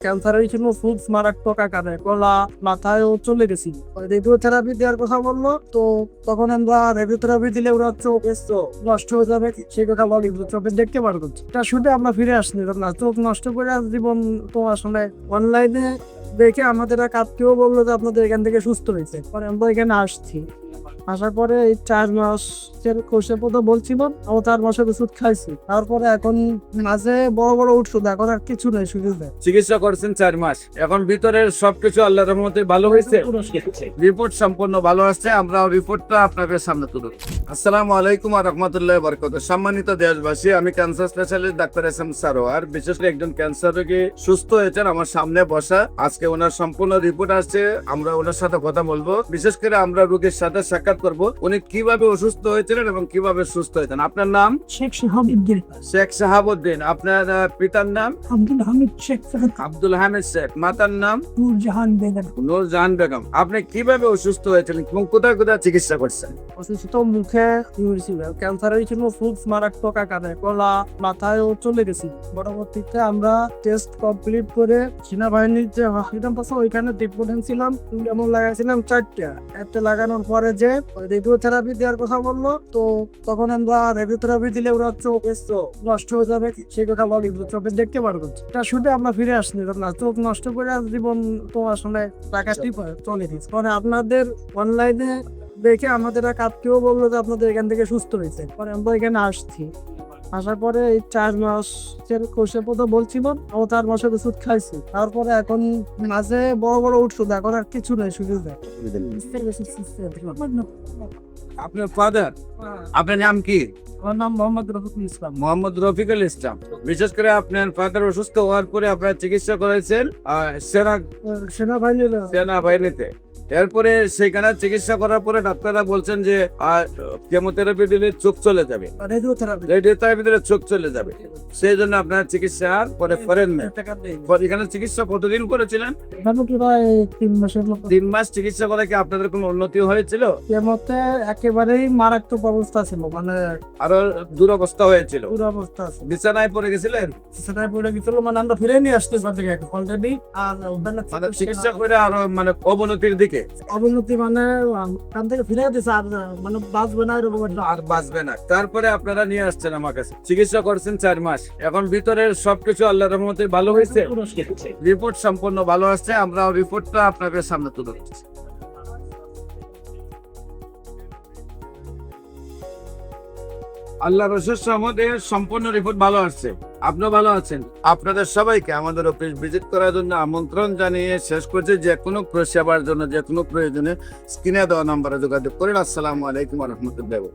ক্যান্সারের জন্য খুব মারাত্মক আকারে গলা মাথায়ও চলে গেছি। রেডিওথেরাপি দেওয়ার কথা বললো, তো তখন আমরা রেডিওথেরাপি দিলে ওরা চোখ নষ্ট হয়ে যাবে সেই কথা বলি, চোখে দেখতে পারবো এটা শুধু আমরা ফিরে আসনি না, চোখ নষ্ট করে জীবন তো আসলে অনলাইনে দেখে আমাদের এক আত্মীয় বললো যে আপনাদের এখান থেকে সুস্থ হয়েছে, পরে আমরা এখানে আসছি। আসার পরে এই 4 মাসের কোর্সের কথা বলছিল, আমরা 4 মাসের ওষুধ খাইছি, তারপরে এখন মাঝে বড় বড় ওষুধ, এখন আর কিছু নেই, শুধু চিকিৎসা করছেন 4 মাস, এখন ভিতরের সবকিছু আল্লাহর রহমতে ভালো হয়েছে, রিপোর্ট সম্পূর্ণ ভালো আসছে। আমরা রিপোর্টটা আপনাদের সামনে তুলে ধরছি। আসসালামু আলাইকুম ওয়া রাহমাতুল্লাহি ওয়া বারাকাতুহু। সম্মানিত দেশবাসী, আমি cancer specialist doctor S M Sarwar. বিশেষ করে একজন ক্যান্সার রোগী সুস্থ হয়েছেন আমার সামনে বসা, আজকে ওনার সম্পূর্ণ রিপোর্ট আসছে, আমরা ওনার সাথে কথা বলবো। বিশেষ করে আমরা রোগীর সাথে সাক্ষাৎ করব, উনি কিভাবে অসুস্থ হয়েছিলেন এবং কিভাবে সুস্থ হয়েছেন। আপনার নাম? শেখ শাহাবুদ্দিন। শেখ শাহাবুদ্দিন। আপনার পিতার নাম? আব্দুল হামিদ শেখ। আব্দুল হামিদ শেখ। মাতার নাম? নূরজাহান বেগম। নূরজাহান বেগম। আপনি কিভাবে অসুস্থ হয়েছিলেন এবং কোথায় কোথায় চিকিৎসা করছেন? অসুস্থ মুখে ছিল, ক্যান্সারের জন্য খুব মারাত্মক আকারে গলা মাথায়ও চলে গেছি। পরবর্তীতে আমরা টেস্ট কমপ্লিট করে সেনাবাহিনীর যে হসপিটাল আছে ওইখানে ট্রিটমেন্ট ছিলাম, যেমন লাগাইছিলাম 4টা। একটা লাগানোর পরে যে রেডিওথেরাপি দেওয়ার কথা বললো, তো তখন আমরা রেডিওথেরাপি দিলে ওরা চোখ নষ্ট হয়ে যাবে সেই কথা বলি, চোখে দেখতে পারবো এটা শুধু আমরা ফিরে আসনি না, চোখ নষ্ট করে জীবন তো আসলে টাকাটি চলে দিচ্ছে। পরে আপনাদের অনলাইনে দেখে আমাদের এক আত্মীয় বললো যে আপনাদের এখান থেকে সুস্থ হয়েছে, পরে আমরা এখানে আসছি। আসার পরে এই 4 মাসের কোর্সের কথা বলছিল, আমরা 4 মাসের ওষুধ খাইছি, তারপরে এখন মাঝে বড় বড় ওষুধ, এখন আর কিছু নেই, শুধু আপনার ফাদার? আপনার নাম কি? আমার নাম মোহাম্মদ রফিকুল ইসলাম। মোহাম্মদ রফিকুল ইসলাম। বিশেষ করে আপনার ফাদার অসুস্থ হওয়ার পরে আপনার চিকিৎসা করেছেন সেনাবাহিনীতে। এরপরে সেখানে চিকিৎসা করার পরে ডাক্তাররা বলছেন যে কেমোথেরাপি দিলে চোখ চলে যাবে, রেডিওথেরাপি দিলে চোখ চলে যাবে, সেই জন্য আপনার চিকিৎসা আর পরে করেন না। এখানে চিকিৎসা কতদিন করেছিলেন? 3 মাস চিকিৎসা করে কি আপনাদের কোনো উন্নতি হয়েছিল? কেমোতে একেবারেই মারাত্মক অবস্থা ছিল, মানে আরো দুরবস্থা হয়েছিল, দুরবস্থা আছে, বিছানায় পড়ে গেছিলেন? সেটাই পড়ে গেছিল, মানে আমরা ফিরে নিয়ে আসতে পারছি অলরেডি। আর মানে চিকিৎসা করে আরো মানে অবনতির দিকে, অবনতি মানে ওখান থেকে ফিরে যেতেছে, আর মানে বাঁচবে না এরকম একটা। আর বাঁচবে না। তারপরে আপনারা নিয়ে আসছেন আমার কাছে, চিকিৎসা করছেন 4 মাস, এখন ভিতরের সবকিছু আল্লাহর রহমতে ভালো হয়েছে, রিপোর্ট সম্পূর্ণ ভালো আসছে। আমরা রিপোর্টটা আপনাদের সামনে তুলে ধরছি। আল্লাহর অশেষ রহমতে সম্পূর্ণ রিপোর্ট ভালো আসছে, আপনিও ভালো আছেন। আপনাদের সবাইকে আমাদের অফিস ভিজিট করার জন্য আমন্ত্রণ জানিয়ে শেষ করছি। যে কোনো সেবার জন্য, যে কোনো প্রয়োজনে স্ক্রিনে দেওয়া নম্বরে যোগাযোগ করেন। আসসালামু আলাইকুম ওয়া রাহমাতুল্লাহি।